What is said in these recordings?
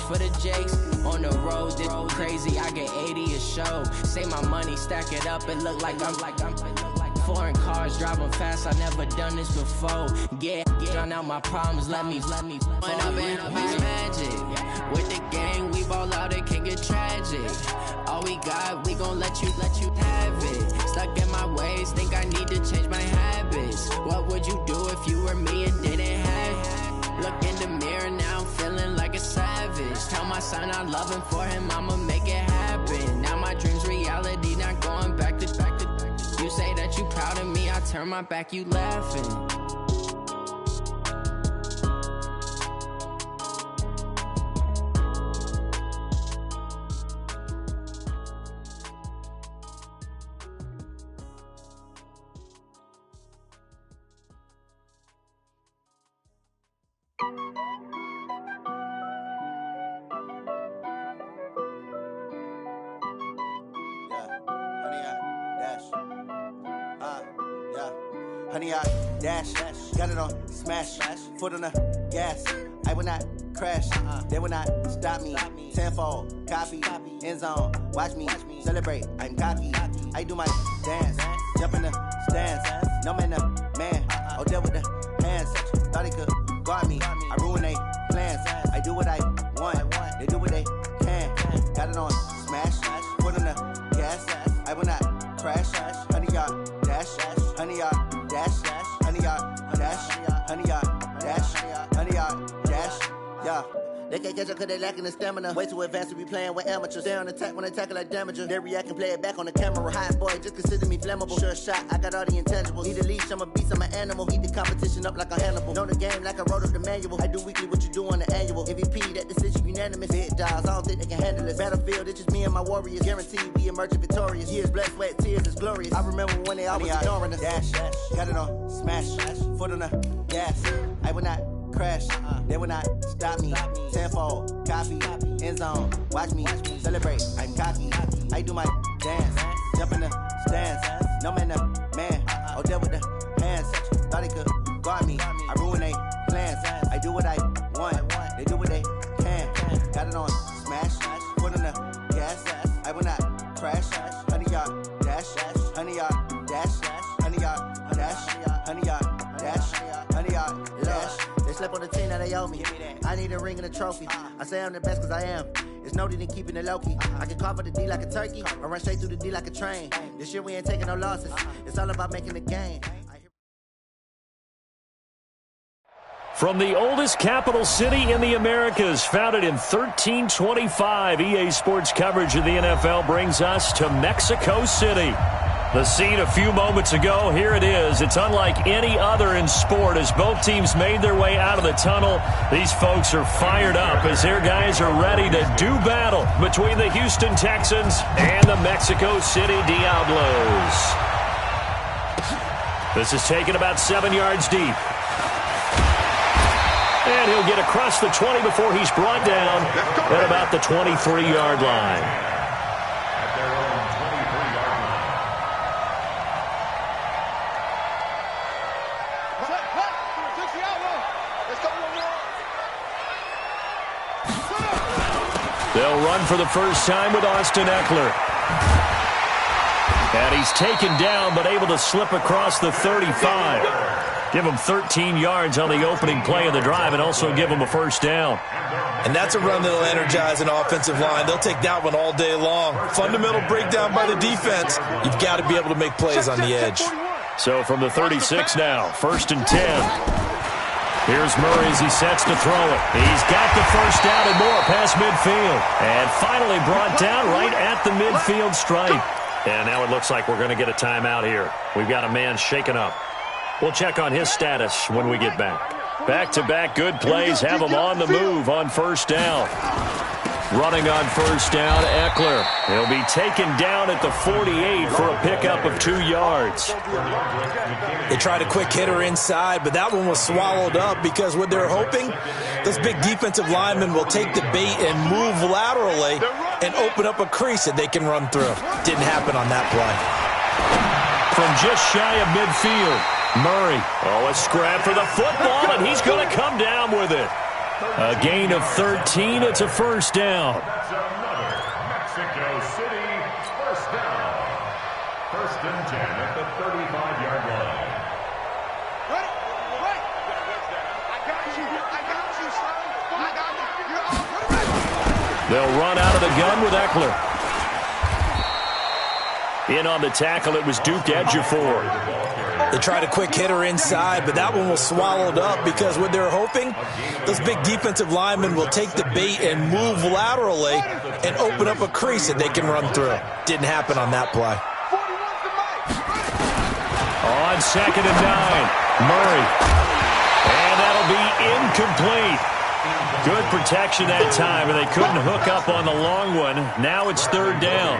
for the Jakes. On the road, this crazy, I get 80 a show. Say my money, stack it up, it look like I'm foreign cars, driving fast, I never done this before. Get drown out my problems, let me When up and up is magic. With the gang, we ball out, it can get tragic. All we got, we gon' let you have it. Stuck in my ways, think I need to change my habits. What would you do if you were me and didn't have it? Look in the mirror, now I'm feeling like a savage. Tell my son I love him, for him I'ma make it happen. Now my dream's reality, not going back to You say that you proud of me, I turn my back, you laughing. Honey, I dash, got it on smash, foot on the gas. I will not crash, they will not stop me. Tenfold, copy, end zone, watch me celebrate. I'm cocky, I do my dance, jump in the stands. No man, the man, oh, deal with the hands. Thought he could guard me, I ruin they plans. I do what I want, they do what they can. Got it on smash, foot on the gas. I will not crash, honey, y'all dash, honey, y'all dash, honey, y'all dash, honey, y'all dash, honey, y'all dash, yeah. They can't catch up cause they lacking the stamina. Way too advanced to be playing with amateurs. They on attack when they tackle like damager. They react and play it back on the camera. Hot boy, just consider me flammable. Sure shot, I got all the intangibles. Need a leash, I'm a beast, I'm an animal. Heat the competition up like a Hannibal. Know the game like I wrote up the manual. I do weekly what you do on the annual. MVP, that decision unanimous. Big dogs, I don't think they can handle this. Battlefield, it's just me and my warriors. Guaranteed we emerging victorious. Years, blood, sweat, tears, it's glorious. I remember when they always ignoring us. Dash, got it on smash, foot on the gas. I will not crash, they will not stop me. Tenfold, copy, end zone, watch me celebrate. I'm cocky, I do my dance, jump in the stands. No man, the man, oh, deal with the hands. Thought he could guard me, I ruin they plans. I do what I want, they do what they can. Got it on smash, foot on the gas. I will not crash, honey, y'all dash, honey, y'all dash, honey, y'all dash, honey, y'all dash, honey, y'all dash. They slept on the team, now they owe me. I need a ring and a trophy. I say I'm the best cause I am. It's no need in keeping it low-key. I can carve the D like a turkey, or run straight through the D like a train. This year we ain't taking no losses. It's all about making the game. From the oldest capital city in the Americas, founded in 1325, EA Sports coverage of the NFL brings us to Mexico City. The scene a few moments ago, here it is. It's unlike any other in sport as both teams made their way out of the tunnel. These folks are fired up as their guys are ready to do battle between the Houston Texans and the Mexico City Diablos. This is taken about 7 yards deep. And he'll get across the 20 before he's brought down at about the 23-yard line. They'll run for the first time with Austin Eckler. And he's taken down but able to slip across the 35. Give him 13 yards on the opening play of the drive and also give him a first down. And that's a run that'll energize an offensive line. They'll take that one all day long. Fundamental breakdown by the defense. You've got to be able to make plays on the edge. So from the 36 now, 1st and 10. Here's Murray as he sets to throw it. He's got the first down and more past midfield. And finally brought down right at the midfield stripe. And now it looks like we're going to get a timeout here. We've got a man shaken up. We'll check on his status when we get back. Back-to-back good plays have him on the move on first down. Running on first down, Eckler. He'll be taken down at the 48 for a pickup of 2 yards. They tried a quick hitter inside, but that one was swallowed up because what they're hoping, those big defensive linemen will take the bait and move laterally and open up a crease that they can run through. Didn't happen on that play. From just shy of midfield, Murray. Oh, a scrap for the football, and he's going to come down with it. A gain of 13. It's a first down. That's another Mexico City first down. First and 10 at the 35-yard line. Right. I got you, son. I got you. You're all right. They'll run out of the gun with Eckler. In on the tackle, it was Duke Ejiofor. They tried a quick hitter inside, but that one was swallowed up because what they're hoping, those big defensive linemen will take the bait and move laterally and open up a crease that they can run through. Didn't happen on that play. On 2nd and 9, Murray. And that'll be incomplete. Good protection that time, and they couldn't hook up on the long one. Now it's 3rd down.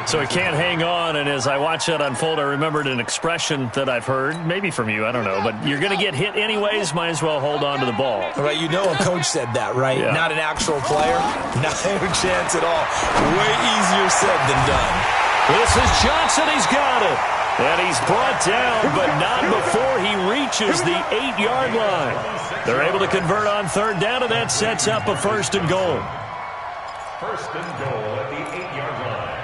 So he can't hang on, and as I watch that unfold, I remembered an expression that I've heard, maybe from you, I don't know, but you're going to get hit anyways, might as well hold on to the ball. Right, you know a coach said that, right? Yeah. Not an actual player. Not a chance at all. Way easier said than done. This is Johnson, he's got it. And he's brought down, but not before he reaches the 8-yard line. They're able to convert on 3rd down, and that sets up a 1st and goal. First and goal at the 8-yard line.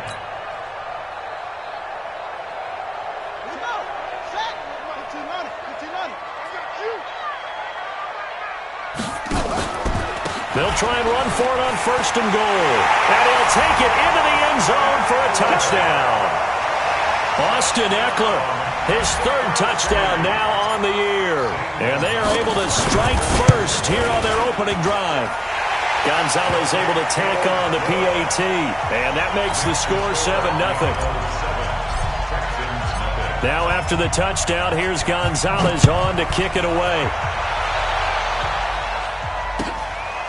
They'll try and run for it on 1st and goal. And he'll take it into the end zone for a touchdown. Austin Eckler, his 3rd touchdown now on the year. And they are able to strike first here on their opening drive. Gonzalez able to tack on the PAT. And that makes the score 7-0. Now after the touchdown, here's Gonzalez on to kick it away.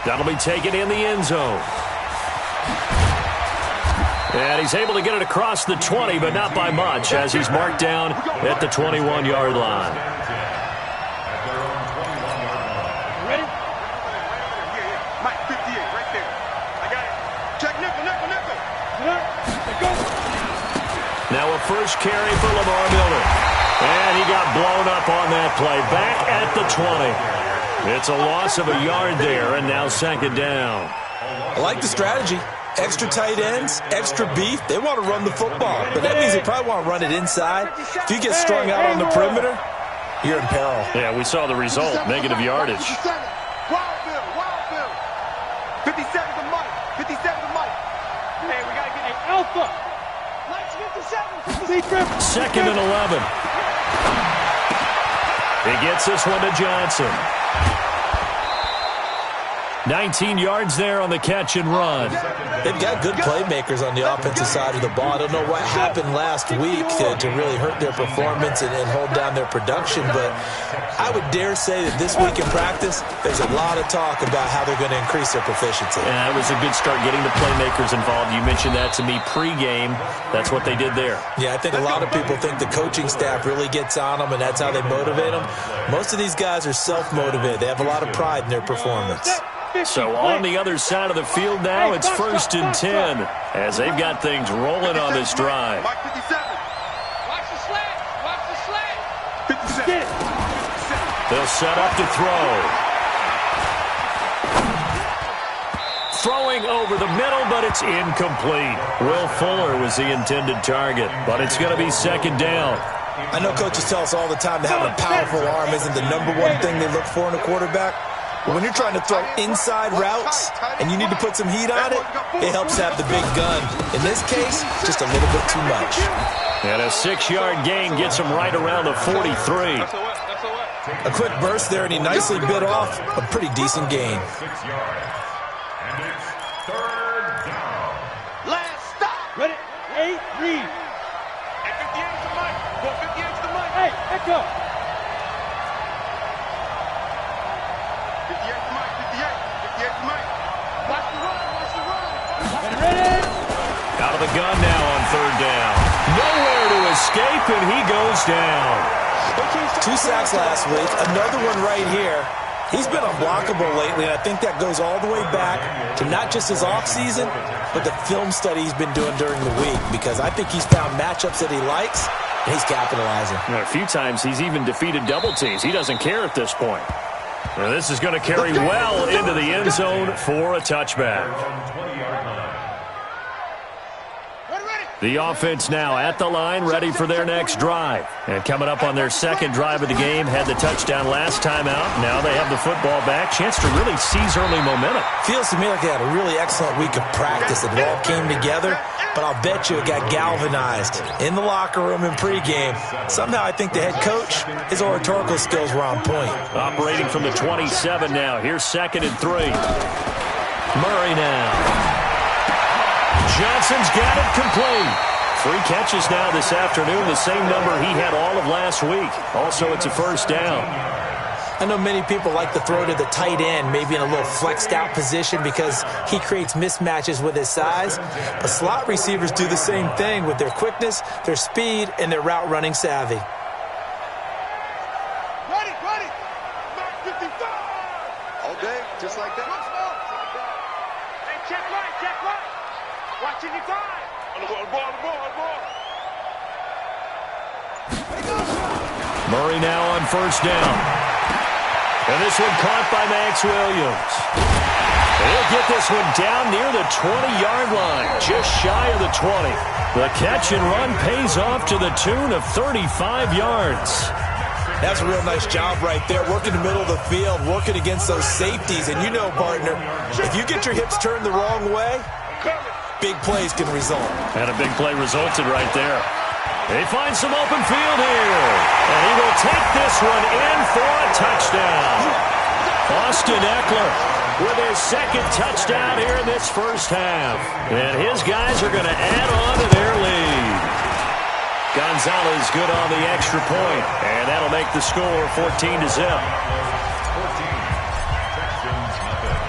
That'll be taken in the end zone. And he's able to get it across the 20, but not by much, as he's marked down at the 21-yard line. Ready? Mike, 58, right there. I got it. Check nickel. Now a first carry for Lamar Miller. And he got blown up on that play. Back at the 20. It's a loss of a yard there, and now 2nd down. I like the strategy. Extra tight ends, extra beef. They want to run the football, but that means they probably want to run it inside. If you get strung out on the perimeter, you're in peril. Yeah, we saw the result, negative yardage. Wild Bill. 57 to Mike. Hey, we got to get an alpha. Mike's 57. 2nd and 11. He gets this one to Johnson. 19 yards there on the catch and run. They've got good playmakers on the offensive side of the ball. I don't know what happened last week to really hurt their performance and hold down their production, but I would dare say that this week in practice, there's a lot of talk about how they're going to increase their proficiency. Yeah, it was a good start getting the playmakers involved. You mentioned that to me pregame. That's what they did there. Yeah, I think a lot of people think the coaching staff really gets on them, and that's how they motivate them. Most of these guys are self-motivated. They have a lot of pride in their performance. So on the other side of the field now, it's 1st and 10 as they've got things rolling on this drive. Mike 57. Watch the slant. 57. They'll set up to throw. Throwing over the middle, but it's incomplete. Will Fuller was the intended target, but it's going to be 2nd down. I know coaches tell us all the time that having a powerful arm isn't the #1 thing they look for in a quarterback. But when you're trying to throw inside routes and you need to put some heat on it, it helps to have the big gun. In this case, just a little bit too much. And a 6-yard gain gets him right around the 43. A quick burst there, and he nicely bit off a pretty decent gain. 6 yards. And it's 3rd down. Last stop. Ready? 8, read. At 58 to Mike. Go 58 to the Mike. Hey, echo. 58 to Mike. 58 to Mike. Watch the run. Ready? Out of the gun now on 3rd down. Nowhere to escape, and he goes down. 2 sacks last week, another one right here. He's been unblockable lately, and I think that goes all the way back to not just his offseason, but the film study he's been doing during the week, because I think he's found matchups that he likes, and he's capitalizing. A few times he's even defeated double teams. He doesn't care at this point. Well, this is going to carry well into the end zone for a touchback. The offense now at the line, ready for their next drive. And coming up on their second drive of the game, had the touchdown last time out. Now they have the football back. Chance to really seize early momentum. Feels to me like they had a really excellent week of practice. It all came together, but I'll bet you it got galvanized in the locker room in pregame. Somehow I think the head coach, his oratorical skills were on point. Operating from the 27 now. Here's 2nd and 3. Murray now. Johnson's got it complete. 3 catches now this afternoon, the same number he had all of last week. Also, it's a first down. I know many people like to throw to the tight end, maybe in a little flexed out position because he creates mismatches with his size. But slot receivers do the same thing with their quickness, their speed, and their route running savvy. Ready. Mark 55. All day, just like that. Hey, check right. Watching your time. On the ball. Murray now on first down. And this one caught by Max Williams. He'll get this one down near the 20-yard line, just shy of the 20. The catch and run pays off to the tune of 35 yards. That's a real nice job right there, working the middle of the field, working against those safeties. And you know, partner, if you get your hips turned the wrong way, big plays can result. And a big play resulted right there. They find some open field here. And he will take this one in for a touchdown. Austin Eckler with his 2nd touchdown here in this first half. And his guys are going to add on to their lead. Gonzalez good on the extra point. And that'll make the score 14-0.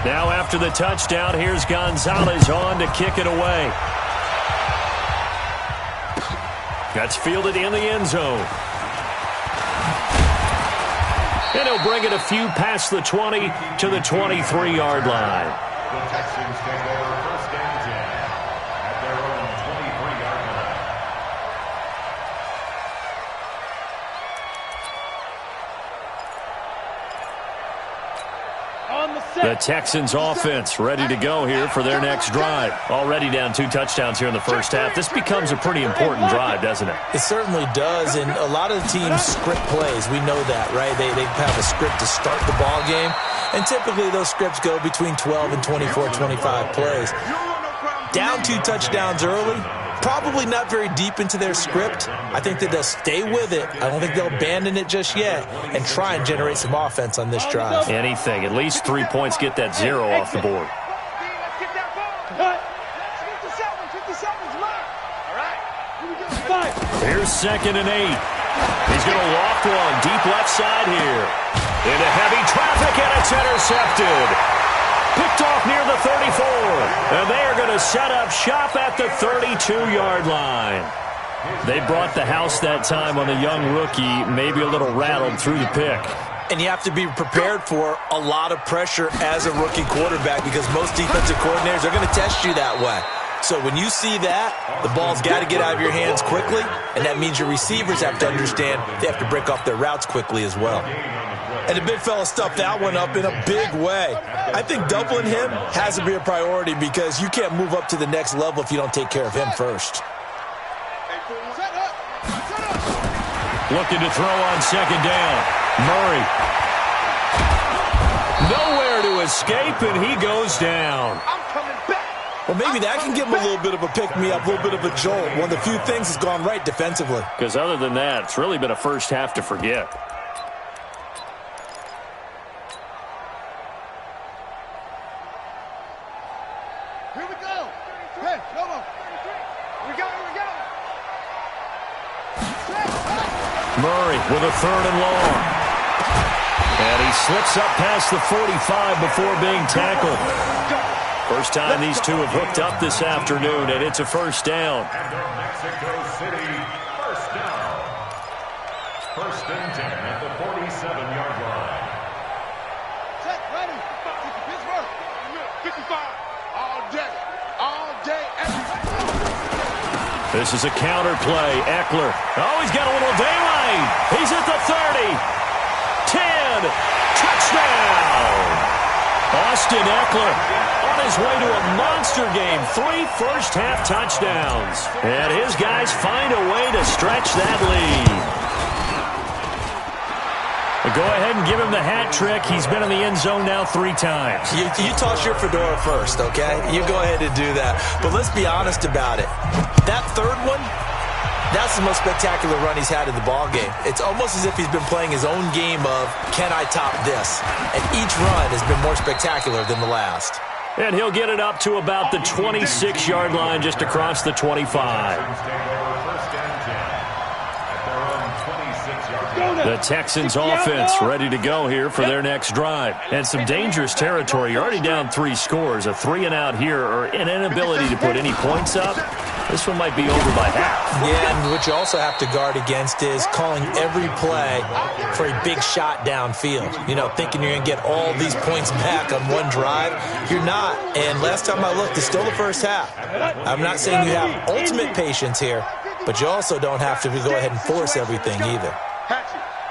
Now after the touchdown, here's Gonzalez on to kick it away. That's fielded in the end zone. And he'll bring it a few past the 20 to the 23-yard line. The Texans take over 1st and 10 at their own 23-yard line. The Texans offense ready to go here for their next drive. Already down 2 touchdowns here in the first half. This becomes a pretty important drive, doesn't it? It certainly does, and a lot of the teams script plays. We know that, right? They have a script to start the ball game, and typically those scripts go between 12 and 24, 25 plays. Down 2 touchdowns early, probably not very deep into their script. I think that they'll stay with it. I don't think they'll abandon it just yet and try and generate some offense on this drive. Anything. At least 3 points get that 0 off the board. Here's 2nd and 8. He's going to loft one deep left side here. Into heavy traffic, and it's intercepted. Picked off near the 34. And they are going to set up shop at the 32-yard line. They brought the house that time on the young rookie, maybe a little rattled through the pick. And you have to be prepared for a lot of pressure as a rookie quarterback because most defensive coordinators are going to test you that way. So when you see that, the ball's got to get out of your hands quickly, and that means your receivers have to understand they have to break off their routes quickly as well. And the big fella stuffed that one up in a big way. I think doubling him has to be a priority because you can't move up to the next level if you don't take care of him first. Looking to throw on 2nd down. Murray. Nowhere to escape, and he goes down. Well, maybe that can give him a little bit of a pick-me-up, a little bit of a jolt. One of the few things that's gone right defensively. Because other than that, it's really been a first half to forget. Here we go. Hey, come on. We go. Murray with a 3rd and long. And he slips up past the 45 before being tackled. First time these two have hooked up this afternoon, and it's a first down. Mexico City, first down. 1st and 10 at the 47-yard line. Set, ready. Pittsburgh. 55. All day, every day. This is a counter play. Eckler. Oh, he's got a little daylight. He's at the 30. 10. Touchdown! Austin Eckler on his way to a monster game. 3 first-half touchdowns. And his guys find a way to stretch that lead. Go ahead and give him the hat trick. He's been in the end zone now 3 times. You toss your fedora first, okay? You go ahead and do that. But let's be honest about it. That third one, that's the most spectacular run he's had in the ballgame. It's almost as if he's been playing his own game of, can I top this? And each run has been more spectacular than the last. And he'll get it up to about the 26-yard line, just across the 25. The Texans offense ready to go here for their next drive. And some dangerous territory. You're already down 3 scores. A 3-and-out here, or an inability to put any points up. This one might be over by half. Yeah, and what you also have to guard against is calling every play for a big shot downfield. You know, thinking you're going to get all these points back on one drive. You're not. And last time I looked, it's still the first half. I'm not saying you have ultimate patience here, but you also don't have to go ahead and force everything either.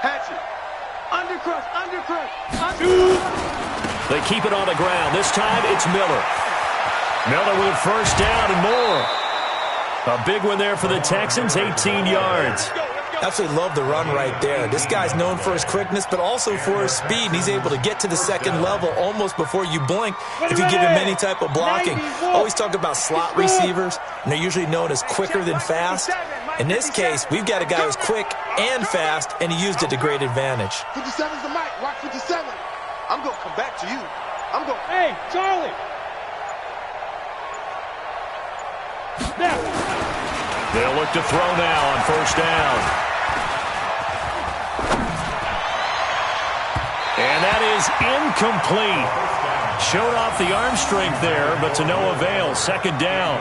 Hatchet. Undercrush. They keep it on the ground. This time it's Miller. Miller with a first down and more. A big one there for the Texans, 18 yards. Absolutely love the run right there. This guy's known for his quickness, but also for his speed. And he's able to get to the second level almost before you blink if you give him any type of blocking. Always talk about slot receivers, and they're usually known as quicker than fast. In this case, we've got a guy who's quick and fast, and he used it to great advantage. 57's the mic. Watch 57. I'm going to come back to you. Hey, Charlie. Now. They'll look to throw now on first down. And that is incomplete. Showed off the arm strength there, but to no avail. Second down.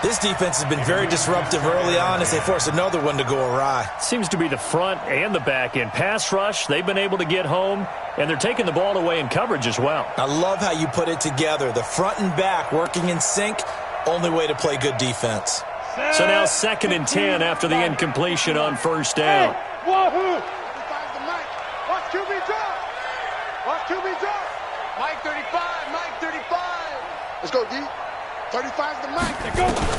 This defense has been very disruptive early on as they force another one to go awry. Seems to be the front and the back end. Pass rush, they've been able to get home, and they're taking the ball away in coverage as well. I love how you put it together. The front and back working in sync, only way to play good defense. So now 2nd and 10 after the incompletion on first down. Hey, wahoo! Watch QB drop. Mike 35. Let's go, D. 35's the mic.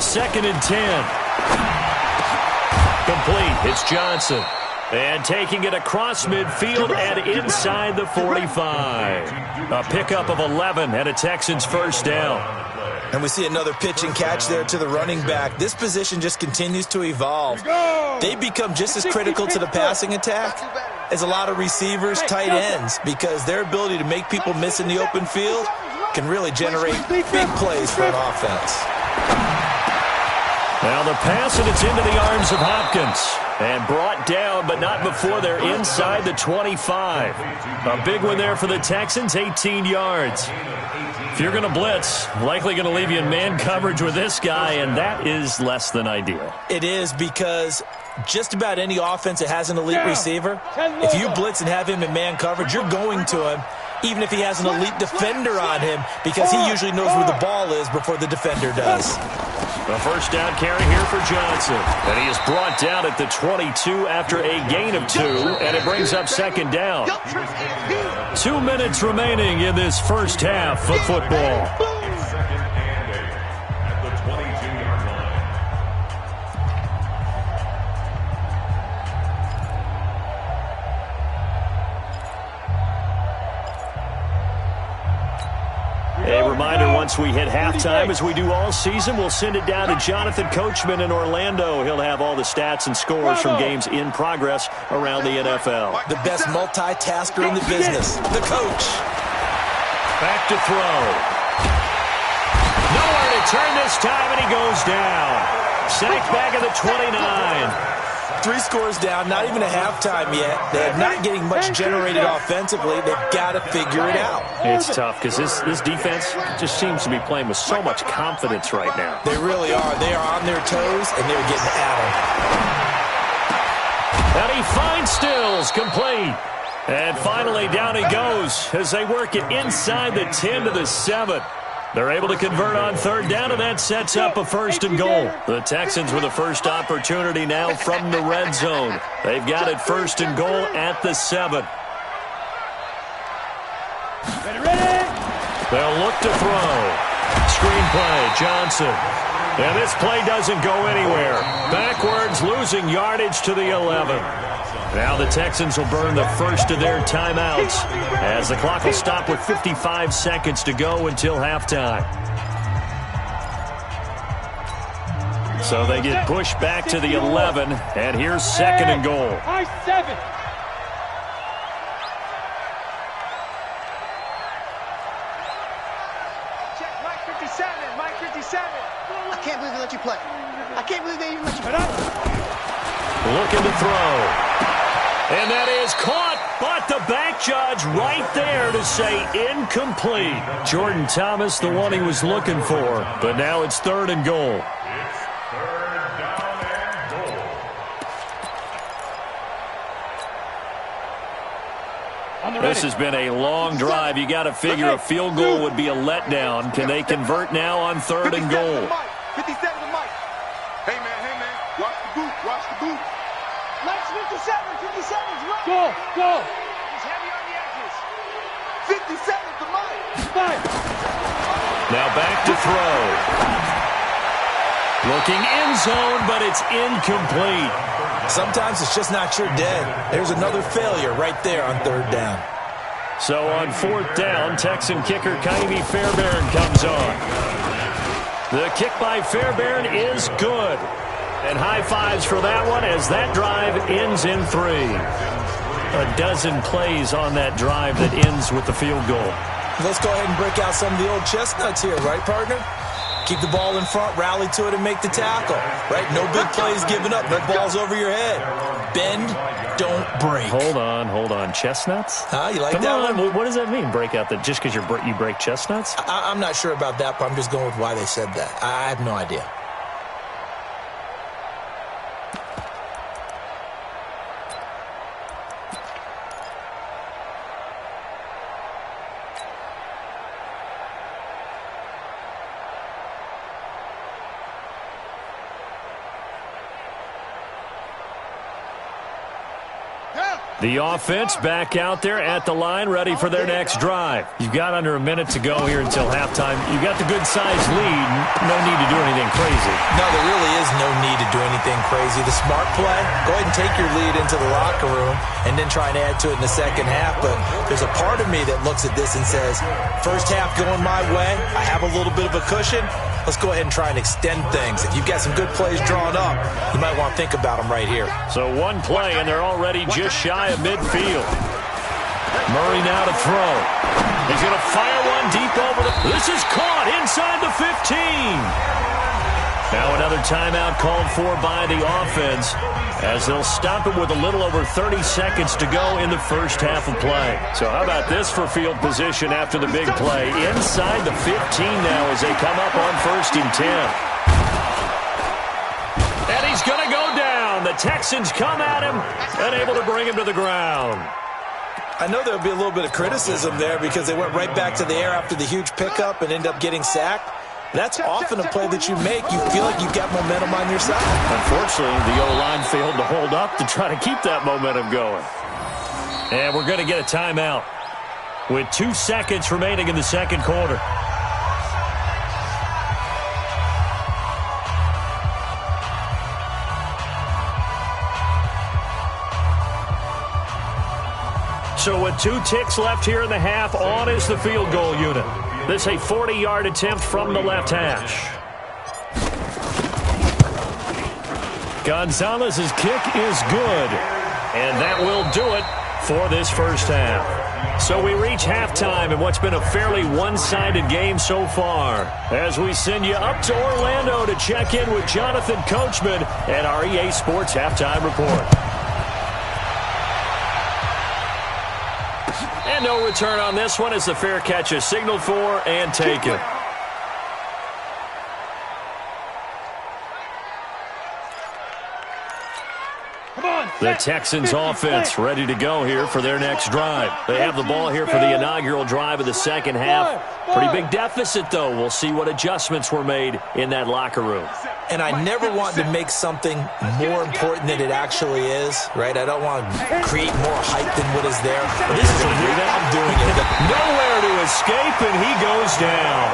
2nd and 10. Complete. It's Johnson. And taking it across midfield and inside the 45. A pickup of 11 and a Texans first down. And we see another pitch and catch there to the running back. This position just continues to evolve. They become just as critical to the passing attack as a lot of receivers, tight ends, because their ability to make people miss in the open field can really generate big plays for an offense. Now the pass, and it's into the arms of Hopkins. And brought down, but not before they're inside the 25. A big one there for the Texans, 18 yards. If you're going to blitz, likely going to leave you in man coverage with this guy, and that is less than ideal. It is, because just about any offense that has an elite receiver, if you blitz and have him in man coverage, you're going to him, even if he has an elite defender on him, because he usually knows where the ball is before the defender does. A first down carry here for Johnson. And he is brought down at the 22 after a gain of 2, and it brings up second down. 2 minutes remaining in this first half of football. Second and 8 at the 22-yard line. A reminder, once we hit halftime, as we do all season, we'll send it down to Jonathan Coachman in Orlando. He'll have all the stats and scores from games in progress around the NFL. The best multitasker in the business, the coach. Back to throw. Nowhere to turn this time, and he goes down. Sacked back at the 29. 3 scores down, not even a halftime yet. They're not getting much generated offensively. They've got to figure it out. It's tough because this defense just seems to be playing with so much confidence right now. They really are. They are on their toes, and they're getting at them. And he finds Stills, complete. And finally down he goes as they work it inside the 10 to the 7. They're able to convert on third down, and that sets up a 1st and goal. The Texans with the first opportunity now from the red zone. They've got it 1st and goal at the 7. They'll look to throw. Screenplay, Johnson. And this play doesn't go anywhere. Backwards, losing yardage to the 11. Now the Texans will burn the first of their timeouts as the clock will stop with 55 seconds to go until halftime. So they get pushed back to the 11, and here's 2nd and goal. I-7. Check, Mike 57, Mike 57. I can't believe they let you play. I can't believe they even let you play. Looking to throw. And that is caught, but the back judge right there to say incomplete. Jordan Thomas, the one he was looking for, but now it's 3rd and goal. It's 3rd down and goal. This has been a long drive. You got to figure a field goal would be a letdown. Can they convert now on 3rd and goal? 57 to Mike. Hey, man, watch the boot, watch the boot. Mike's 57's right. Go. He's heavy on the edges. 57 to Mike. Now back to throw. Looking end zone, but it's incomplete. Sometimes it's just not your day. There's another failure right there on 3rd down. So on 4th down, Texan kicker Kaimi Fairbairn comes on. The kick by Fairbairn is good. And high fives for that one as that drive ends in 3. A dozen plays on that drive that ends with the field goal. Let's go ahead and break out some of the old chestnuts here, right, partner? Keep the ball in front, rally to it, and make the tackle, right? No big plays given up, no balls over your head. Bend, don't break. Hold on. Chestnuts? You like Come that on. one? What does that mean, break out that just because you break chestnuts? I'm not sure about that, but I'm just going with why they said that. I have no idea. The offense back out there at the line, ready for their next drive. You've got under a minute to go here until halftime. You've got the good-sized lead. No need to do anything crazy. No, there really is no need to do anything crazy. The smart play, go ahead and take your lead into the locker room and then try and add to it in the second half. But there's a part of me that looks at this and says, first half going my way, I have a little bit of a cushion. Let's go ahead and try and extend things. If you've got some good plays drawn up, you might want to think about them right here. So one play, and they're already just shy of midfield. Murray now to throw. He's going to fire one deep over the... This is caught inside the 15. Now another timeout called for by the offense as they'll stop it with a little over 30 seconds to go in the first half of play. So how about this for field position after the big play? Inside the 15 now as they come up on 1st and 10. And he's going to go down. The Texans come at him and able to bring him to the ground. I know there'll be a little bit of criticism there because they went right back to the air after the huge pickup and end up getting sacked. That's often a play that you make. You feel like you've got momentum on your side. Unfortunately, the O-line failed to hold up to try to keep that momentum going. And we're going to get a timeout with 2 seconds remaining in the second quarter. So with 2 ticks left here in the half, on is the field goal unit. This a 40-yard attempt from the left hash. Gonzalez's kick is good, and that will do it for this first half. So we reach halftime in what's been a fairly one-sided game so far, as we send you up to Orlando to check in with Jonathan Coachman at our EA Sports Halftime Report. And no return on this one as the fair catch is signaled for and taken. The Texans offense ready to go here for their next drive. They have the ball here for the inaugural drive of the second half. Pretty big deficit, though. We'll see what adjustments were made in that locker room. and I never want to make something more important than it actually is, right? I don't want to create more hype than what is there. But this is a real, I'm doing it. Nowhere to escape, and he goes down.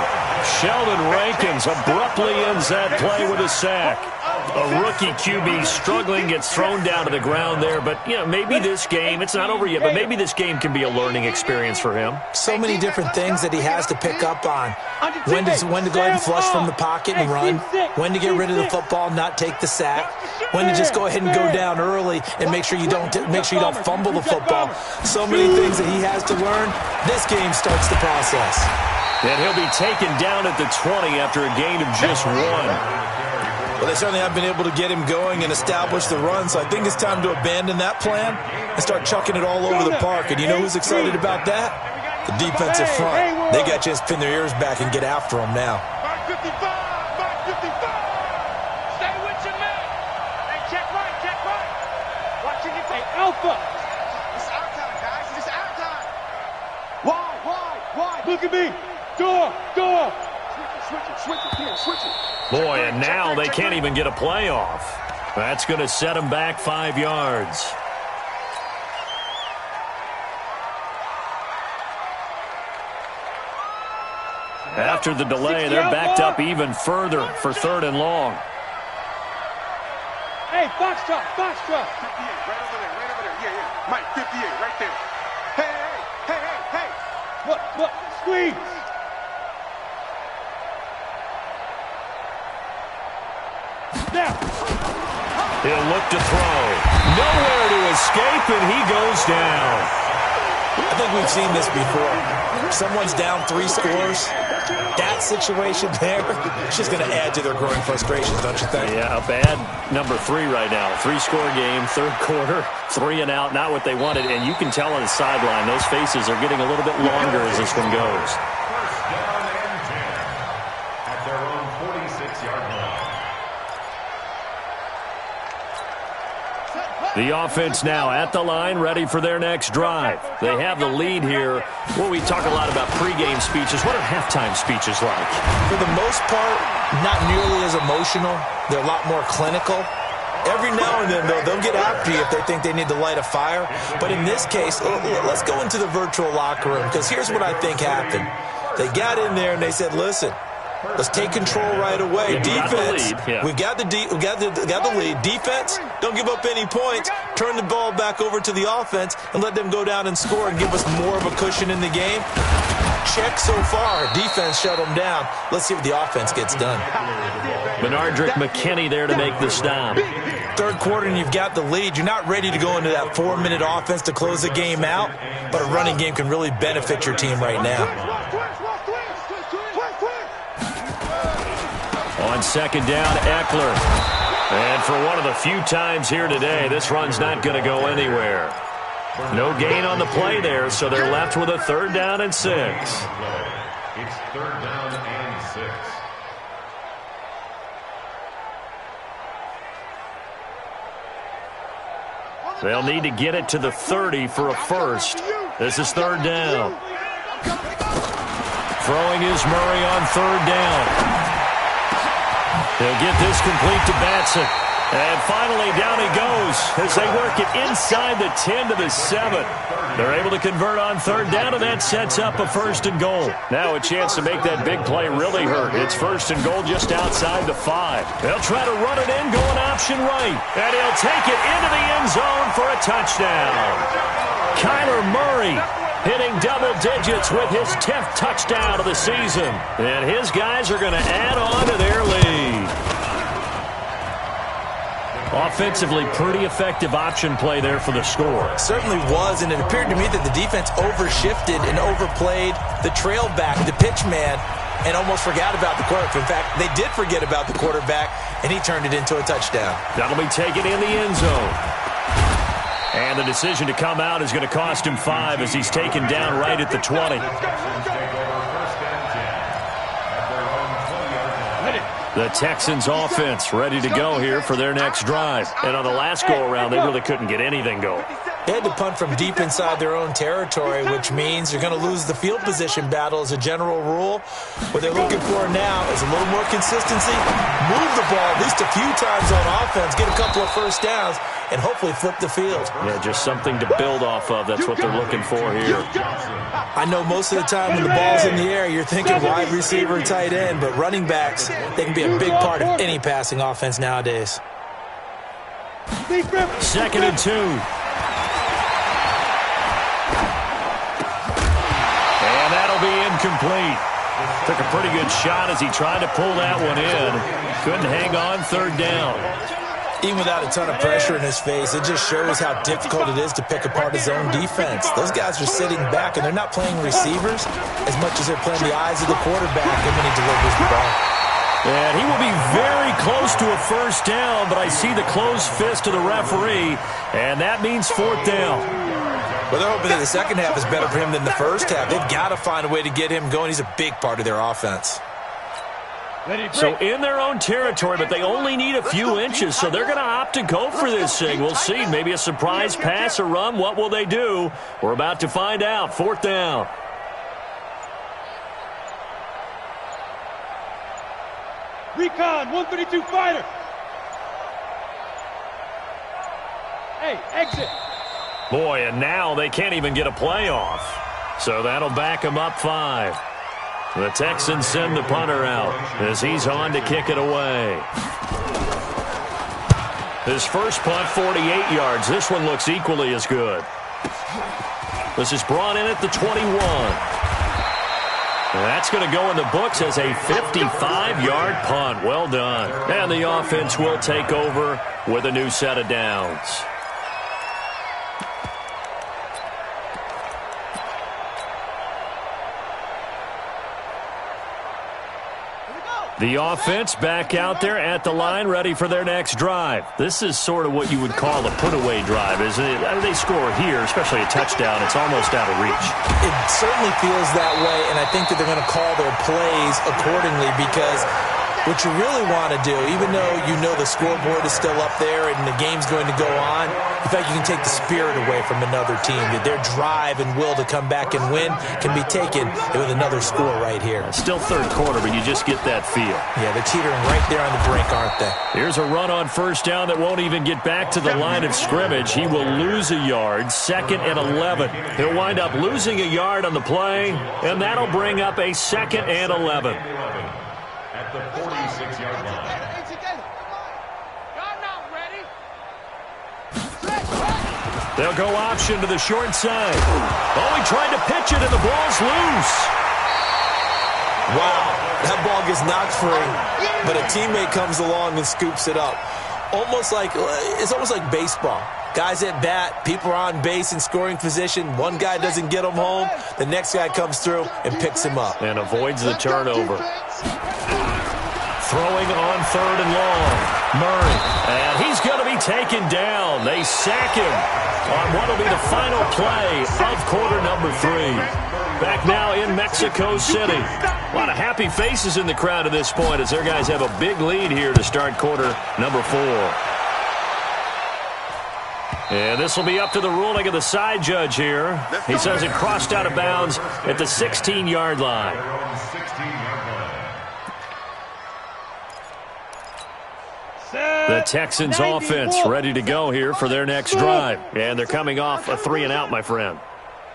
Sheldon Rankins abruptly ends that play with a sack. A rookie QB struggling, gets thrown down to the ground there. But, you know, maybe this game, it's not over yet, but maybe this game can be a learning experience for him. So many different things that he has to pick up on. When to go ahead and flush from the pocket and run. When to get rid of the football, not take the sack. When to just go ahead and go down early and make sure you don't fumble the football. So many things that he has to learn. This game starts the process. And he'll be taken down at the 20 after a gain of just 1. Well, they certainly have been able to get him going and establish the run, so I think it's time to abandon that plan and start chucking it all over the park. And you know who's excited about that? The defensive front. They got a chance to pin their ears back and get after him now. Mark 55! Mark 55! Stay with your man! Hey, check right! Watching your face. Alpha! It's our time, guys. It's our time! Wide! Look at me! Door! Switch it. Boy, and now they can't even get a play off. That's going to set them back 5 yards. After the delay, they're backed up even further for 3rd and long. Hey, Foxtrot. 58, right over there. Yeah. Mike, 58, right there. Hey. Look, squeeze. Now. He'll look to throw. Nowhere to escape, and he goes down. I think we've seen this before. Someone's down 3 scores. That situation there, it's just going to add to their growing frustrations, don't you think? Yeah, a bad number 3 right now. 3-score game, 3rd quarter, 3 and out, not what they wanted. And you can tell on the sideline, those faces are getting a little bit longer as this one goes. First down and 10 at their own 46-yard line. The offense now at the line, ready for their next drive. They have the lead here. Well, we talk a lot about pregame speeches. What are halftime speeches like? For the most part, not nearly as emotional. They're a lot more clinical. Every now and then, though, they'll get after you if they think they need to light a fire. But in this case, let's go into the virtual locker room, because here's what I think happened. They got in there and they said, listen, let's take control right away. Defense, we've got the lead. Defense, don't give up any points. Turn the ball back over to the offense and let them go down and score and give us more of a cushion in the game. Check so far. Defense shut them down. Let's see what the offense gets done. Benardrick McKinney there to make the stop. 3rd quarter and you've got the lead. You're not ready to go into that 4-minute offense to close the game out, but a running game can really benefit your team right now. On 2nd down, Eckler. And for one of the few times here today, this run's not going to go anywhere. No gain on the play there, so they're left with a 3rd down and 6. It's 3rd down and 6. They'll need to get it to the 30 for a first. This is 3rd down. Throwing is Murray on 3rd down. He'll get this complete to Batson. And finally, down he goes as they work it inside the 10 to the 7. They're able to convert on 3rd down, and that sets up a 1st and goal. Now a chance to make that big play really hurt. It's 1st and goal just outside the 5. They'll try to run it in, going option right. And he'll take it into the end zone for a touchdown. Kyler Murray hitting double digits with his 10th touchdown of the season. And his guys are going to add on to their lead. Offensively, pretty effective option play there for the score. Certainly was, and it appeared to me that the defense overshifted and overplayed the trail back, the pitch man, and almost forgot about the quarterback. In fact, they did forget about the quarterback, and he turned it into a touchdown. That'll be taken in the end zone. And the decision to come out is going to cost him 5 as he's taken down right at the 20. The Texans offense ready to go here for their next drive. And on the last go-around, they really couldn't get anything going. They had to punt from deep inside their own territory, which means you're going to lose the field position battle as a general rule. What they're looking for now is a little more consistency, move the ball at least a few times on offense, get a couple of first downs, and hopefully flip the field. Yeah, just something to build off of. That's what they're looking for here. I know most of the time when the ball's in the air, you're thinking wide receiver, tight end, but running backs, they can be a big part of any passing offense nowadays. 2nd and 2. And that'll be incomplete. Took a pretty good shot as he tried to pull that one in. Couldn't hang on 3rd down. Even without a ton of pressure in his face, it just shows how difficult it is to pick apart his own defense. Those guys are sitting back, and they're not playing receivers as much as they're playing the eyes of the quarterback when he delivers the ball. And he will be very close to a first down, but I see the closed fist of the referee, and that means 4th down. Well, they're hoping that the second half is better for him than the first half. They've got to find a way to get him going. He's a big part of their offense. So in their own territory, but they only need a few inches, so they're going to opt to go for this thing. We'll see. Maybe a surprise pass or run. What will they do? We're about to find out. 4th down. Recon, 132 fighter. Hey, exit. Boy, and now they can't even get a play off. So that'll back them up 5. The Texans send the punter out as he's on to kick it away. His first punt, 48 yards. This one looks equally as good. This is brought in at the 21. And that's going to go in the books as a 55-yard punt. Well done. And the offense will take over with a new set of downs. The offense back out there at the line, ready for their next drive. This is sort of what you would call a put-away drive, isn't it? They score here, especially a touchdown. It's almost out of reach. It certainly feels that way, and I think that they're going to call their plays accordingly because what you really want to do, even though you know the scoreboard is still up there and the game's going to go on, in fact, you can take the spirit away from another team. Their drive and will to come back and win can be taken with another score right here. It's still 3rd quarter, but you just get that feel. Yeah, they're teetering right there on the brink, aren't they? Here's a run on 1st down that won't even get back to the line of scrimmage. He will lose a yard, 2nd and 11. He'll wind up losing a yard on the play, and that'll bring up a 2nd and 11. At the 46-yard line. They'll go option to the short side. Oh, he tried to pitch it, and the ball's loose. Wow, that ball gets knocked free, but a teammate comes along and scoops it up. It's almost like baseball. Guys at bat, people are on base in scoring position. One guy doesn't get him home. The next guy comes through and picks him up. And avoids the turnover. Throwing on 3rd and long. Murray. And he's going to be taken down. They sack him on what will be the final play of quarter number 3. Back now in Mexico City. A lot of happy faces in the crowd at this point as their guys have a big lead here to start quarter number 4. And this will be up to the ruling of the side judge here. He says it crossed out of bounds at the 16-yard line. The Texans offense ready to go here for their next drive. And they're coming off a 3-and-out, my friend.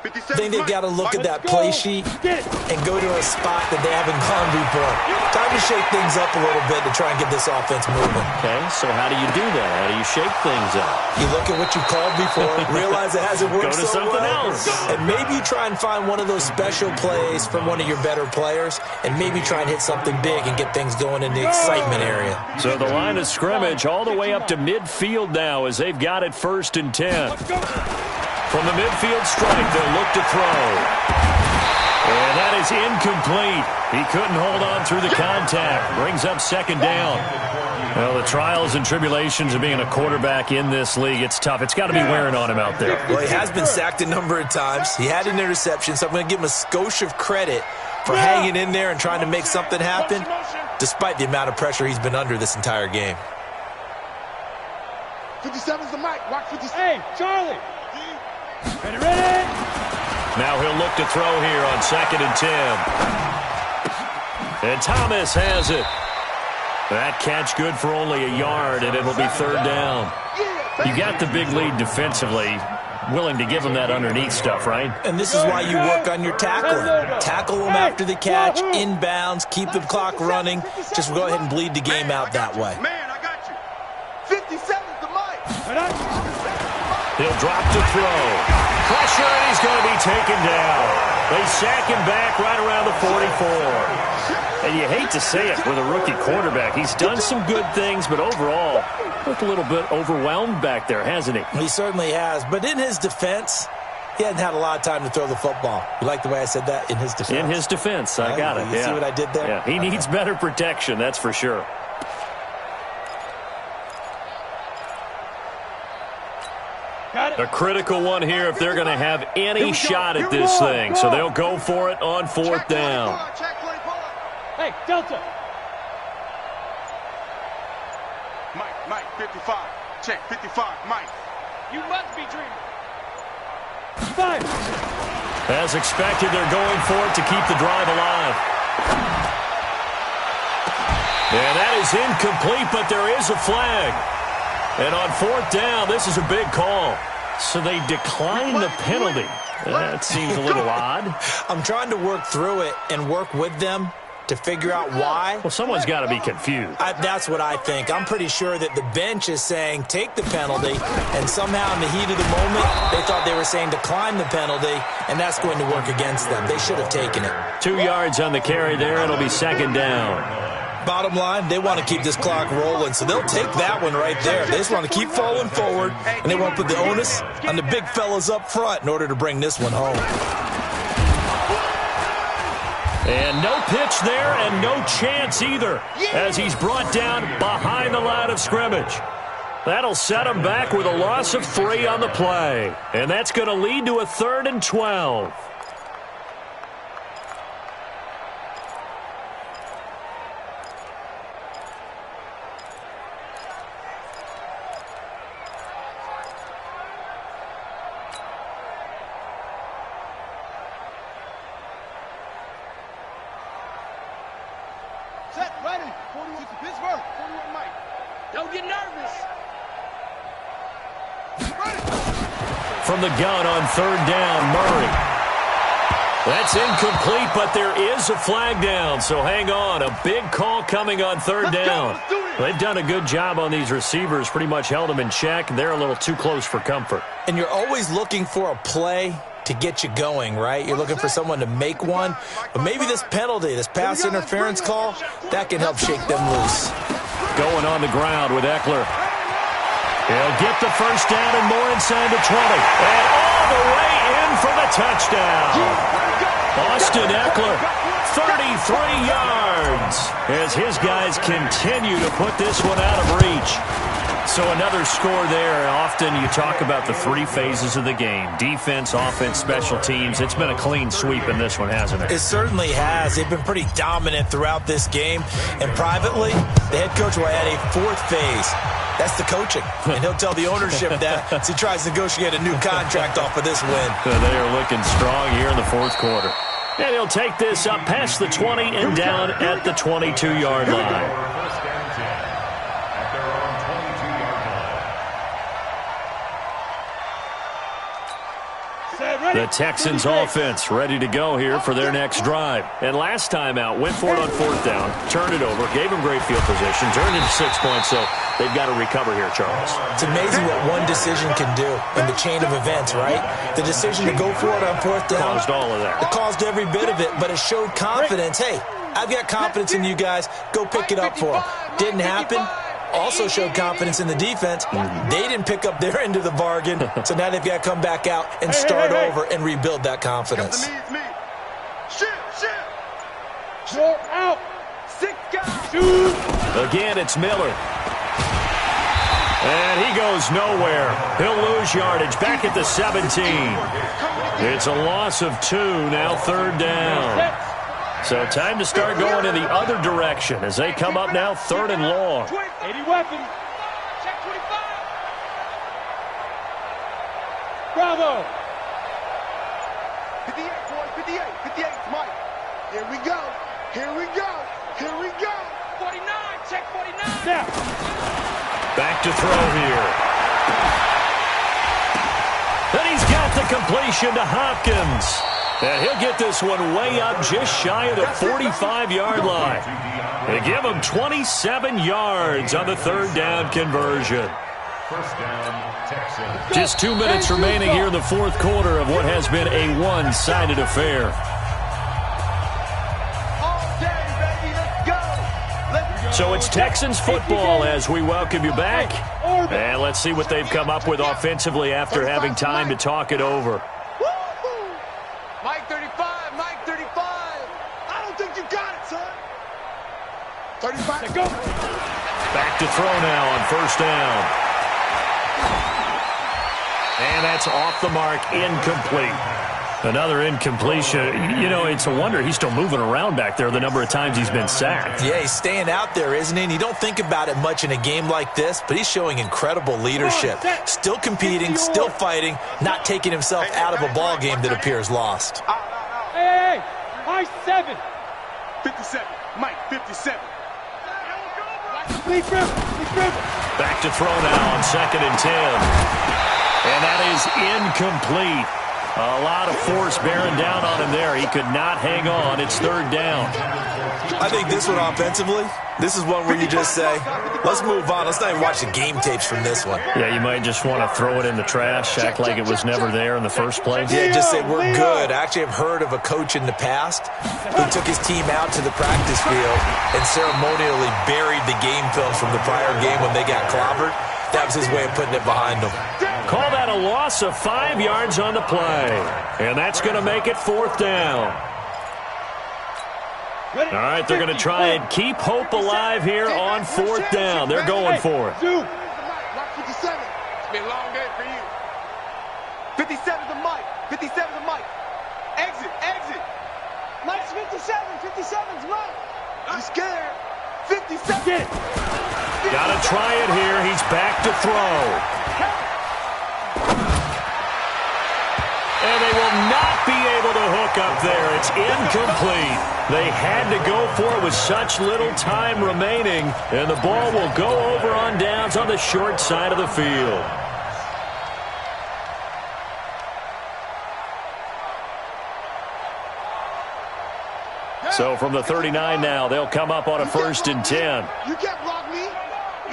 I think they've got to look at that play sheet and go to a spot that they haven't gone before. Time to shake things up a little bit to try and get this offense moving. Okay, so how do you do that? How do you shake things up? You look at what you called before, realize it hasn't worked so well. Go to something else. And maybe you try and find one of those special plays from one of your better players, and maybe try and hit something big and get things going in the excitement area. So the line of scrimmage all the way up to midfield now as they've got it 1st and 10. From the midfield stripe, they'll look to throw. And that is incomplete. He couldn't hold on through the contact. Brings up 2nd down. Well, the trials and tribulations of being a quarterback in this league, it's tough. It's got to be wearing on him out there. Well, he has been sacked a number of times. He had an interception, so I'm going to give him a skosh of credit for hanging in there and trying to make something happen, despite the amount of pressure he's been under this entire game. 57's the mic. Watch 57. Hey, Charlie. Ready. Now he'll look to throw here on 2nd and 10. And Thomas has it. That catch good for only a yard, and it'll be 3rd down. You got the big lead defensively. Willing to give him that underneath stuff, right? And this is why you work on your tackling. Tackle them after the catch, inbounds, keep the clock running. Just go ahead and bleed the game out that way. Man, I got you. 57 to Mike. He'll drop to throw. Pressure, and he's going to be taken down. They sack him back right around the 44. And you hate to say it with a rookie quarterback. He's done some good things, but overall, looked a little bit overwhelmed back there, hasn't he? He certainly has. But in his defense, he hadn't had a lot of time to throw the football. You like the way I said that? In his defense. In his defense. I got it. You see what I did there? Yeah, he needs better protection, that's for sure. A critical one here if they're going to have any shot at this thing. So they'll go for it on 4th down. Hey, Delta. Mike, 55. Check, 55, Mike. You must be dreaming. 5. As expected, they're going for it to keep the drive alive. And that is incomplete, but there is a flag. And on 4th down, this is a big call. So they decline the penalty. That seems a little odd. I'm trying to work through it and work with them to figure out why. Well, someone's got to be confused. That's what I think. I'm pretty sure that the bench is saying take the penalty, and somehow in the heat of the moment, they thought they were saying decline the penalty, and that's going to work against them. They should have taken it. 2 yards on the carry there. It'll be 2nd down. Bottom line, they want to keep this clock rolling, so they'll take that one right there. They just want to keep falling forward, and they want to put the onus on the big fellas up front in order to bring this one home. And no pitch there and no chance either as he's brought down behind the line of scrimmage. That'll set him back with a loss of 3 on the play. And that's going to lead to a 3rd and 12. Set, ready. 41 to Pittsburgh. 41 Mike. Don't get nervous. From the gun on 3rd down, Murray. That's incomplete, but there is a flag down, so hang on. A big call coming on 3rd down. They've done a good job on these receivers, pretty much held them in check, and they're a little too close for comfort. And you're always looking for a play to get you going, right? You're looking for someone to make one. But maybe this penalty, this pass interference call, that can help shake them loose. Going on the ground with Eckler. He'll get the 1st down and more inside the 20. And all the way in for the touchdown. Austin Eckler, 33 yards, as his guys continue to put this one out of reach. So another score there. Often you talk about the 3 phases of the game. Defense, offense, special teams. It's been a clean sweep in this one, hasn't it? It certainly has. They've been pretty dominant throughout this game. And privately, the head coach will add a 4th phase. That's the coaching. And he'll tell the ownership that as he tries to negotiate a new contract off of this win. They are looking strong here in the 4th quarter. And he'll take this up past the 20 and down at the 22-yard line. The Texans offense ready to go here for their next drive. And last time out, went for it on 4th down, turned it over, gave them great field position, turned into 6 points, so they've got to recover here, Charles. It's amazing what one decision can do in the chain of events, right? The decision to go for it on 4th down. Caused all of that. It caused every bit of it, but it showed confidence. Hey, I've got confidence in you guys. Go pick it up for them. Didn't happen. Also showed confidence in the defense. They didn't pick up their end of the bargain, so now they've got to come back out and start over and rebuild that confidence. Short out. 6 guys. Again, it's Miller. And he goes nowhere. He'll lose yardage back at the 17. It's a loss of 2, now 3rd down. So time to start going in the other direction as they come up now 3rd and long. 80 weapons. Check 25. Bravo. 58, 58, Mike. Here we go. Here we go. Here we go. 49, check 49. Now. Back to throw here. And he's got the completion to Hopkins. And he'll get this one way up just shy of the 45-yard line. They give him 27 yards on the third down conversion. First down, Texans. Just 2 minutes remaining here in the fourth quarter of what has been a one-sided affair. All day, baby. Let's go. Let's go. So it's Texans football as we welcome you back. And let's see what they've come up with offensively after having time to talk it over. Mike 35, Mike 35. I don't think you got it, son. 35. Go. Back to throw now on first down. And that's off the mark, incomplete. Another incompletion. You know, it's a wonder he's still moving around back there the number of times he's been sacked. Yeah, he's staying out there, isn't he? And you don't think about it much in a game like this, but he's showing incredible leadership. Still competing, still fighting, not taking himself out of a ball game that appears lost. Hey, Mike 7. 57, Mike 57. Back to throw now on 2nd and 10. And that is incomplete. A lot of force bearing down on him there. He could not hang on. It's third down. I think this one offensively, this is one where you just say, let's move on. Let's not even watch the game tapes from this one. Yeah, you might just want to throw it in the trash, act like it was never there in the first place. Yeah, just say we're good. I actually have heard of a coach in the past who took his team out to the practice field and ceremonially buried the game film from the prior game when they got clobbered. That was his way of putting it behind them. Call that a loss of 5 yards on the play. And that's going to make it fourth down. All right, they're going to try and keep hope alive here on fourth down. They're going for it. 57. It's been a long day for you. 57 to Mike. 57 to Mike. Exit, exit. Mike's 57. 57's Mike. I'm scared. 57. Got to try it here. He's back to throw. And they will not be able to hook up there. It's incomplete. They had to go for it with such little time remaining. And the ball will go over on downs on the short side of the field. So from the 39 now, they'll come up on a 1st and 10. You can't block me.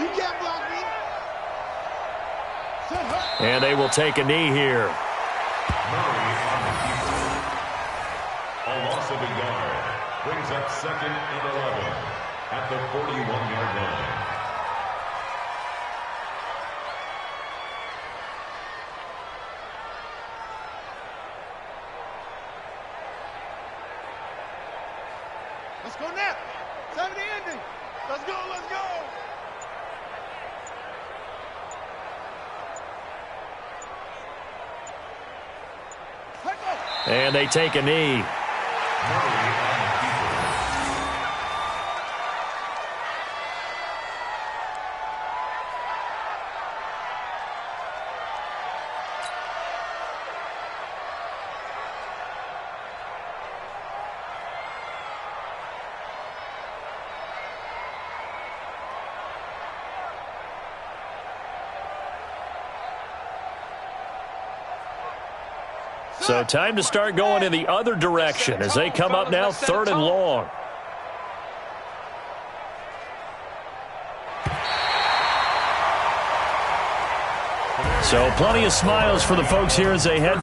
You can't block me. And they will take a knee here. Murray on the keeper. A loss of a yard. Brings up 2nd and 11 at the 41-yard line. Let's go now. 70 ending. Let's go, let's go. And they take a knee. Murray on the keeper. So time to start going in the other direction as they come up now 3rd and long. So plenty of smiles for the folks here as they head